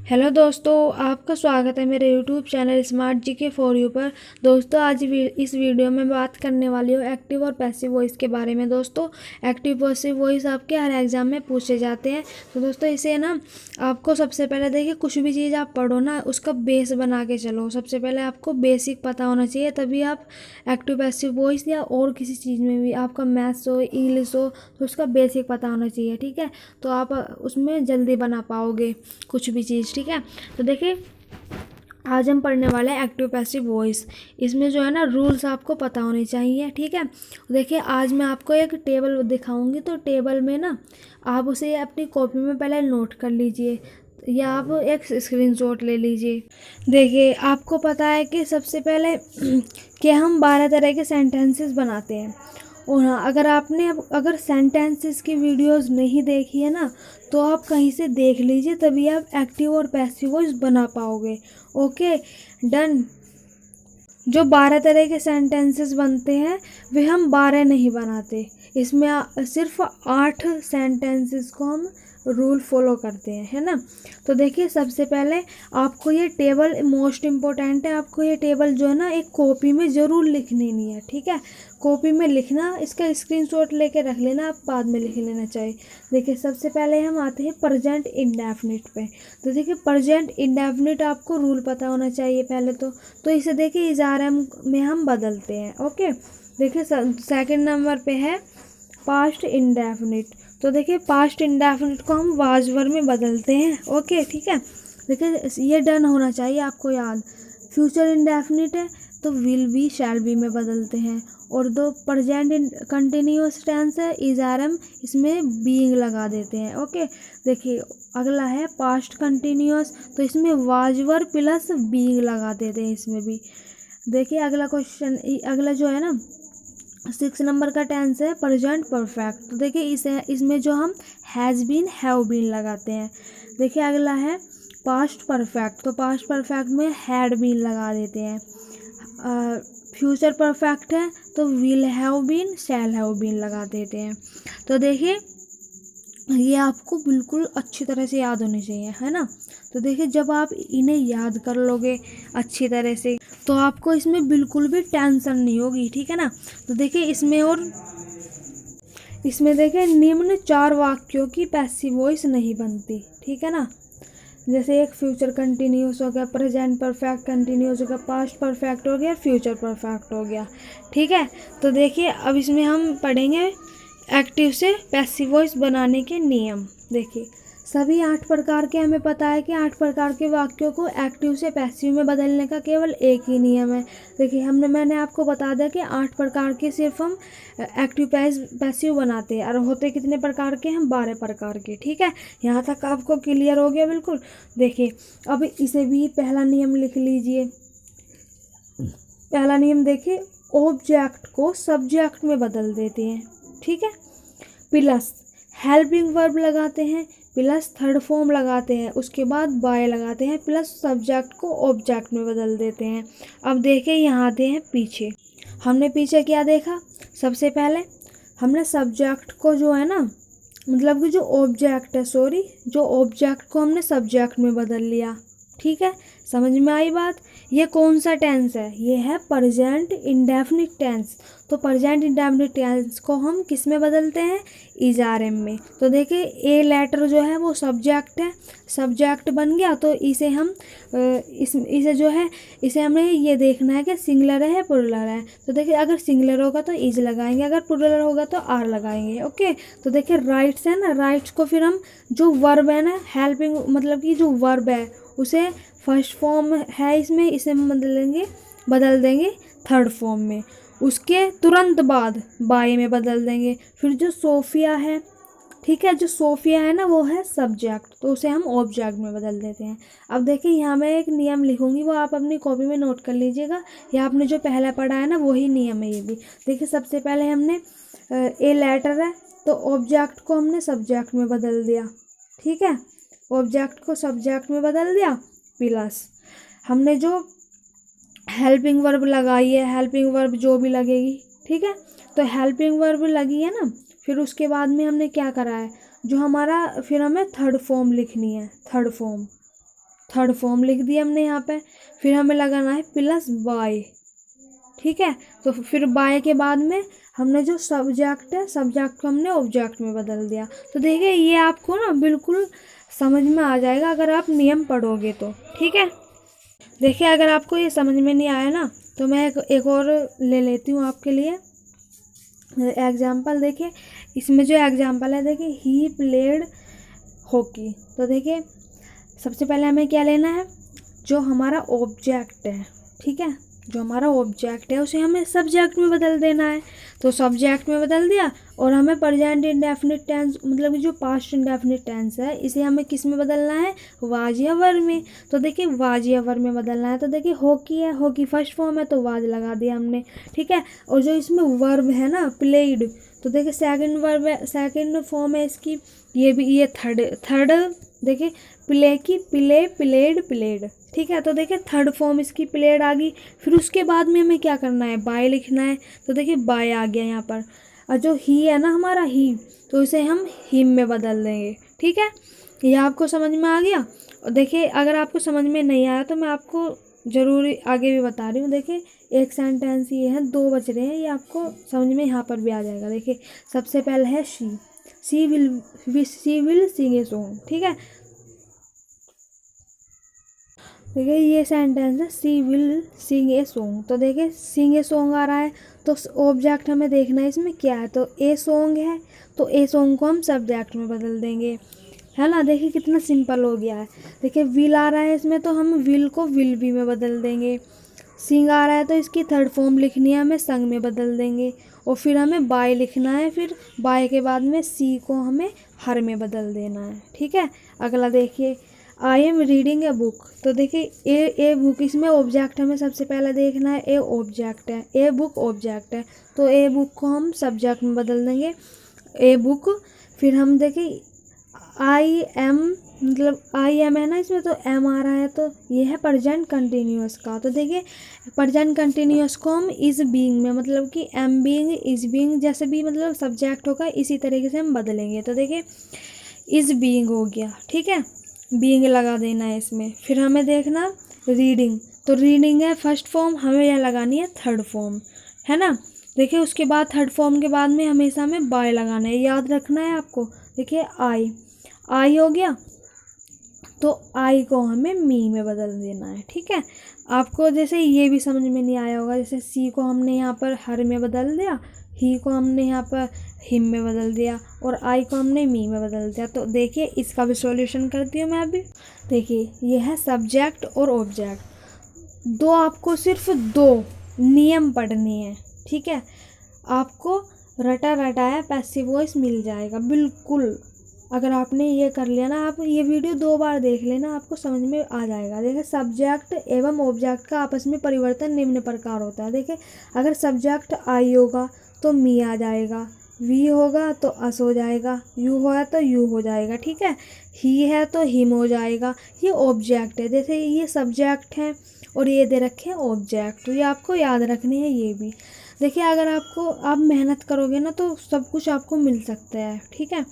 Hello दोस्तों, आपका स्वागत है मेरे YouTube channel smart GK for you पर। दोस्तों आज इस वीडियो में बात करने वाली हूँ एक्टिव और पैसिव वॉइस के बारे में। दोस्तों एक्टिव पैसिव वॉइस आपके हर एग्ज़ाम में पूछे जाते हैं। तो दोस्तों इसे ना आपको सबसे पहले देखिए, कुछ भी चीज़ आप पढ़ो ना उसका बेस बना के चलो। सबसे पहले आपको बेसिक पता होना चाहिए, तभी आप एक्टिव पैसिव वॉइस या और किसी चीज़ में भी, आपका मैथ्स हो इंग्लिश हो, तो उसका बेसिक पता होना चाहिए। ठीक है, तो आप उसमें जल्दी बना पाओगे कुछ भी चीज़। ठीक है, तो देखिए आज हम पढ़ने वाले हैं एक्टिव पैसिव वॉइस। इसमें जो है ना रूल्स आपको पता होने चाहिए। ठीक है, देखिए आज मैं आपको एक टेबल दिखाऊंगी, तो टेबल में ना आप उसे अपनी कॉपी में पहले नोट कर लीजिए या आप एक स्क्रीनशॉट ले लीजिए। देखिए आपको पता है कि सबसे पहले कि हम 12 तरह के सेंटेंसेस बनाते हैं। और हाँ, अगर सेंटेंसेस की वीडियोस नहीं देखी है ना, तो आप कहीं से देख लीजिए, तभी आप एक्टिव और पैसिव वॉइस बना पाओगे। Okay done. जो 12 तरह के सेंटेंसेस बनते हैं वे हम 12 नहीं बनाते, इसमें सिर्फ 8 सेंटेंसेस को हम रूल फॉलो करते हैं, है ना। तो देखिए सबसे पहले आपको ये टेबल मोस्ट इम्पोर्टेंट है। आपको ये टेबल जो है ना एक कॉपी में ज़रूर लिख लेनी है। ठीक है, कॉपी में लिखना, इसका स्क्रीनशॉट लेके रख लेना, आप बाद में लिख लेना चाहिए। देखिए सबसे पहले हम आते हैं प्रेजेंट इंडेफिनिट पे। तो देखिए प्रेजेंट इंडेफिनिट आपको रूल पता होना चाहिए पहले तो इसे देखिए इज़ारम में हम बदलते हैं। ओके, देखिए सेकंड नंबर पे है पास्ट इंडेफिनिट। तो देखिए पास्ट इंडेफिनिट को हम वाज वर्ब में बदलते हैं। ओके ठीक है, देखिए ये डन होना चाहिए आपको याद। फ्यूचर इंडेफिनिट है तो विल बी शैल बी में बदलते हैं। और दो प्रेजेंट कंटिन्यूअस टेंस है, इज़ारम, इसमें बीइंग लगा देते हैं। ओके, देखिए अगला है पास्ट कंटिन्यूअस, तो इसमें वाज वर्ब प्लस बीइंग लगा देते हैं इसमें भी। देखिए अगला क्वेश्चन, अगला जो है ना 6 नंबर का टेंस है प्रेजेंट परफेक्ट। तो देखिए इसमें जो हम हैज़ बीन हैव बीन लगाते हैं। देखिए अगला है पास्ट परफेक्ट, तो पास्ट परफेक्ट में हैड बीन लगा देते हैं। फ्यूचर परफेक्ट है तो will have been shall have been लगा देते हैं। तो देखिए ये आपको बिल्कुल अच्छी तरह से याद होने चाहिए, है ना। तो देखिए जब आप इन्हें याद कर लोगे अच्छी तरह से, तो आपको इसमें बिल्कुल भी टेंशन नहीं होगी। ठीक है ना। तो देखिए इसमें देखिए निम्न 4 वाक्यों की पैसिव वॉइस नहीं बनती। ठीक है ना, जैसे एक फ्यूचर कंटिन्यूस हो गया, प्रेजेंट परफेक्ट कंटिन्यूस हो गया, पास्ट परफेक्ट हो गया, फ्यूचर परफेक्ट हो गया। ठीक है, तो देखिए अब इसमें हम पढ़ेंगे एक्टिव से पैसिव वॉइस बनाने के नियम। देखिए सभी 8 प्रकार के, हमें पता है कि 8 प्रकार के वाक्यों को एक्टिव से पैसिव में बदलने का केवल एक ही नियम है। देखिए मैंने आपको बता दिया कि 8 प्रकार के सिर्फ हम एक्टिव पैसिव बनाते हैं, और होते कितने प्रकार के, हम 12 प्रकार के। ठीक है, यहाँ तक आपको क्लियर हो गया बिल्कुल। देखिए अब इसे भी पहला नियम लिख लीजिए। पहला नियम देखिए, ऑब्जेक्ट को सब्जेक्ट में बदल देते हैं। ठीक है, प्लस हेल्पिंग वर्ब लगाते हैं, प्लस थर्ड फॉर्म लगाते हैं, उसके बाद बाय लगाते हैं, प्लस सब्जेक्ट को ऑब्जेक्ट में बदल देते हैं। अब देखिए यहाँ आते हैं पीछे। हमने पीछे क्या देखा, सबसे पहले हमने सब्जेक्ट को जो है ना, मतलब कि जो ऑब्जेक्ट है, सॉरी, जो ऑब्जेक्ट को हमने सब्जेक्ट में बदल लिया। ठीक है, समझ में आई बात। ये कौन सा टेंस है, ये है प्रेजेंट इंडेफिनिट टेंस। तो प्रेजेंट इंडेफिनिट टेंस को हम किस में बदलते हैं, इज़ारम में। तो देखिए ए लेटर जो है वो सब्जेक्ट है, सब्जेक्ट बन गया। तो इसे हम इसे जो है, इसे हमें ये देखना है कि सिंगुलर है प्लुरल है। तो देखिए अगर सिंगुलर होगा तो इज लगाएंगे, अगर प्लुरल होगा तो आर लगाएंगे। ओके, तो देखिए राइट्स है ना, राइट्स को फिर हम जो वर्ब है ना, हेल्पिंग मतलब कि जो वर्ब है उसे फर्स्ट फॉर्म है इसमें, इसे हम बदल देंगे थर्ड फॉर्म में। उसके तुरंत बाद बाय में बदल देंगे। फिर जो सोफिया है, ठीक है, जो सोफिया है ना वो है सब्जेक्ट, तो उसे हम ऑब्जेक्ट में बदल देते हैं। अब देखिए यहाँ मैं एक नियम लिखूंगी, वो आप अपनी कॉपी में नोट कर लीजिएगा। या आपने जो पहला पढ़ा है ना वही नियम है ये भी। देखिए सबसे पहले हमने ए लेटर है तो ऑब्जेक्ट को हमने सब्जेक्ट में बदल दिया। ठीक है, ऑब्जेक्ट को सब्जेक्ट में बदल दिया, प्लस हमने जो हेल्पिंग वर्ब लगाई है, हेल्पिंग वर्ब जो भी लगेगी, ठीक है, तो हेल्पिंग वर्ब लगी है ना, फिर उसके बाद में हमने क्या करा है, जो हमारा, फिर हमें थर्ड फॉर्म लिखनी है, थर्ड फॉर्म। थर्ड फॉर्म लिख दिया हमने यहाँ पे। फिर हमें लगाना है प्लस बाय, ठीक है। तो फिर बाय के बाद में हमने जो सब्जेक्ट है, सब्जेक्ट को हमने ऑब्जेक्ट में बदल दिया। तो देखिए ये आपको ना बिल्कुल समझ में आ जाएगा अगर आप नियम पढ़ोगे तो, ठीक है। देखिए अगर आपको ये समझ में नहीं आया ना तो मैं एक और ले लेती हूँ आपके लिए एग्जाम्पल। देखिए इसमें जो एग्जाम्पल है, देखिए ही प्लेड हॉकी। तो देखिए सबसे पहले हमें क्या लेना है, जो हमारा ऑब्जेक्ट है, ठीक है, जो हमारा ऑब्जेक्ट है उसे हमें सब्जेक्ट में बदल देना है। तो सब्जेक्ट में बदल दिया और हमें प्रेजेंट इंडेफिनिट टेंस मतलब जो पास्ट इंडेफिनिट टेंस है इसे हमें किस में बदलना है, वाज या वर में। तो देखिए वाज या वर में बदलना है। तो देखिए हॉकी है, हॉकी फर्स्ट फॉर्म है तो वाज लगा दिया हमने, ठीक है। और जो इसमें वर्ब है ना प्लेड, तो देखिए सेकंड वर्ब है, सेकंड फॉर्म है इसकी, ये थर्ड देखिए प्ले की प्ले प्लेड प्लेड, ठीक है। तो देखिए थर्ड फॉर्म इसकी प्लेड आ गई। फिर उसके बाद में हमें क्या करना है, बाय लिखना है। तो देखिए बाय आ गया यहाँ पर। और जो ही है ना हमारा ही, तो इसे हम हिम में बदल देंगे, ठीक है। ये आपको समझ में आ गया। और देखिए अगर आपको समझ में नहीं आया तो मैं आपको ज़रूर आगे भी बता रही हूँ। देखिए एक सेंटेंस ये है, दो बच रहे हैं, ये आपको समझ में यहाँ पर भी आ जाएगा। देखिए सबसे पहले है she will sing a song, ठीक है। देखिए ये सेंटेंस है सी विल सिंग ए सॉन्ग। तो देखिए सिंग ए सॉन्ग आ रहा है तो ऑब्जेक्ट हमें देखना है इसमें क्या है, तो ए सॉन्ग है तो ए सॉन्ग को हम सब्जेक्ट में बदल देंगे, है ना। देखिए कितना सिंपल हो गया है। देखिए विल आ रहा है इसमें तो हम विल को विल बी में बदल देंगे। सिंग आ रहा है तो इसकी थर्ड फॉर्म लिखनी है, हमें संग में बदल देंगे। और फिर हमें बाय लिखना है, फिर बाय के बाद में सी को हमें हर में बदल देना है, ठीक है। अगला देखिए I am reading a book. तो देखिए ए बुक, इसमें ऑब्जेक्ट हमें सबसे पहले देखना है, ए ऑब्जेक्ट है, ए बुक ऑब्जेक्ट है तो ए बुक को हम सब्जेक्ट में बदल देंगे, ए बुक। फिर हम देखिए आई एम मतलब आई एम है ना इसमें, तो एम आ रहा है तो ये है प्रेजेंट कंटिन्यूअस का। तो देखिए प्रेजेंट कंटिन्यूअस को हम इज बीइंग में मतलब कि एम बीइंग इज बीइंग जैसे भी मतलब सब्जेक्ट होगा इसी तरीके से हम बदलेंगे। तो देखिए इज बीइंग हो गया, ठीक है, बीइंग लगा देना है इसमें। फिर हमें देखना रीडिंग, तो रीडिंग है फर्स्ट फॉर्म, हमें यह लगानी है थर्ड फॉर्म, है ना। देखिए उसके बाद थर्ड फॉर्म के बाद में हमेशा हमें बाय लगाना है, याद रखना है आपको। देखिए आई हो गया तो आई को हमें मी में बदल देना है, ठीक है। आपको जैसे ये भी समझ में नहीं आया होगा, जैसे सी को हमने यहाँ पर हर में बदल दिया, ही को हमने यहाँ पर हिम में बदल दिया और आई को हमने मी में बदल दिया। तो देखिए इसका भी सॉल्यूशन करती हूँ मैं अभी। देखिए ये है सब्जेक्ट और ऑब्जेक्ट, दो आपको सिर्फ दो नियम पढ़नी है, ठीक है। आपको रटा रटाया पैसिव वॉइस मिल जाएगा बिल्कुल। अगर आपने ये कर लिया ना, आप ये वीडियो 2 बार देख लेना, आपको समझ में आ जाएगा। देखिए सब्जेक्ट एवं ऑब्जेक्ट का आपस में परिवर्तन निम्न प्रकार होता है। देखिए अगर सब्जेक्ट आई होगा तो मी आ जाएगा, वी होगा तो अस हो जाएगा, यू होगा तो यू हो जाएगा, ठीक है। ही है तो हिम हो जाएगा। ये ऑब्जेक्ट है, जैसे ये सब्जेक्ट है और ये दे रखे हैं ऑब्जेक्ट, तो ये आपको याद रखने हैं ये भी। देखिए अगर आप मेहनत करोगे ना तो सब कुछ आपको मिल सकता है, ठीक है।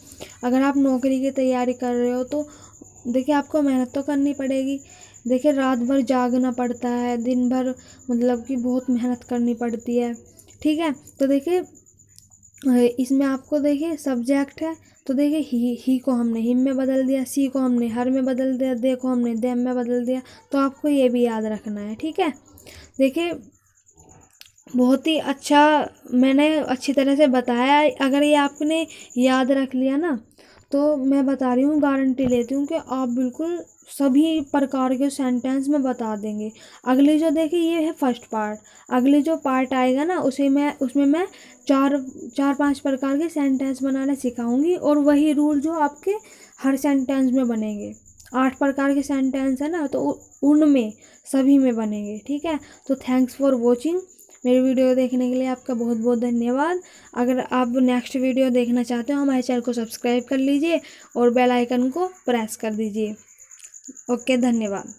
अगर आप नौकरी की तैयारी कर रहे हो तो देखिए आपको मेहनत तो करनी पड़ेगी। देखिए रात भर जागना पड़ता है, दिन भर मतलब कि बहुत मेहनत करनी पड़ती है, ठीक है। तो देखिए इसमें आपको देखिए सब्जेक्ट है तो देखिए ही को हमने हिम में बदल दिया, सी को हमने हर में बदल दिया, दे को हमने देम में बदल दिया। तो आपको ये भी याद रखना है, ठीक है। देखिए बहुत ही अच्छा मैंने अच्छी तरह से बताया। अगर ये आपने याद रख लिया ना तो मैं बता रही हूँ, गारंटी लेती हूँ कि आप बिल्कुल सभी प्रकार के सेंटेंस में बता देंगे। अगली जो देखिए ये है फर्स्ट पार्ट, अगली जो पार्ट आएगा ना उसमें मैं चार पांच प्रकार के सेंटेंस बनाना सिखाऊंगी और वही रूल जो आपके हर सेंटेंस में बनेंगे। 8 प्रकार के सेंटेंस है ना, तो उनमें सभी में बनेंगे, ठीक है। तो थैंक्स फॉर वॉचिंग। मेरी वीडियो देखने के लिए आपका बहुत बहुत धन्यवाद। अगर आप नेक्स्ट वीडियो देखना चाहते हो हमारे चैनल को सब्सक्राइब कर लीजिए और बेल आइकन को प्रेस कर दीजिए। ओके, धन्यवाद।